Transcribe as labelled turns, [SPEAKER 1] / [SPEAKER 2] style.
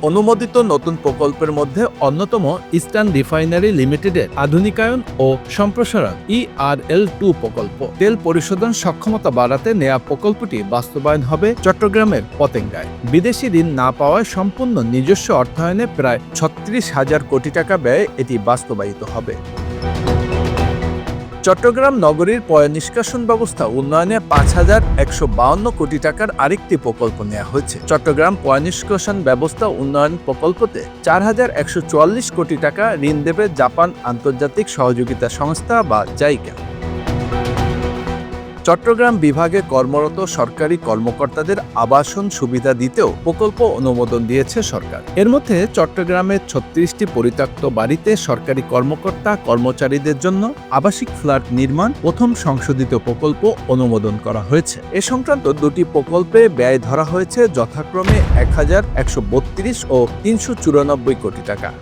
[SPEAKER 1] অনুমোদিত নতুন প্রকল্পের মধ্যে অন্যতম ইস্টার্ন রিফাইনারি লিমিটেডের আধুনিকায়ন ও সম্প্রসারণ ERL-2 প্রকল্প। তেল পরিশোধন সক্ষমতা বাড়াতে নেয়া প্রকল্পটি বাস্তবায়ন হবে চট্টগ্রামের পতেঙ্গায়। বিদেশি ঋণ না পাওয়ায় সম্পূর্ণ নিজস্ব অর্থায়নে প্রায় ৩৬,০০০ কোটি টাকা ব্যয়ে এটি বাস্তবায়িত হবে। চট্টগ্রাম নগরীর পয়ঃনিষ্কাশন ব্যবস্থা উন্নয়নে ৫,১৫২ কোটি টাকার আরেকটি প্রকল্প নেওয়া হয়েছে। চট্টগ্রাম পয়ঃনিষ্কাশন ব্যবস্থা উন্নয়ন প্রকল্পতে ৪,১৪৪ কোটি টাকা ঋণ দেবে জাপান আন্তর্জাতিক সহযোগিতা সংস্থা বা জাইকা। চট্টগ্রাম বিভাগে কর্মরত সরকারি কর্মকর্তাদের আবাসন সুবিধা দিতেও প্রকল্প অনুমোদন দিয়েছে সরকার। এর মধ্যে চট্টগ্রামের ৩৬টি পরিত্যক্ত বাড়িতে সরকারি কর্মকর্তা কর্মচারীদের জন্য আবাসিক ফ্ল্যাট নির্মাণ প্রথম সংশোধিত প্রকল্প অনুমোদন করা হয়েছে। এ সংক্রান্ত দুটি প্রকল্পে ব্যয় ধরা হয়েছে যথাক্রমে ১,১৩২ ও ৩৯৪ কোটি টাকা।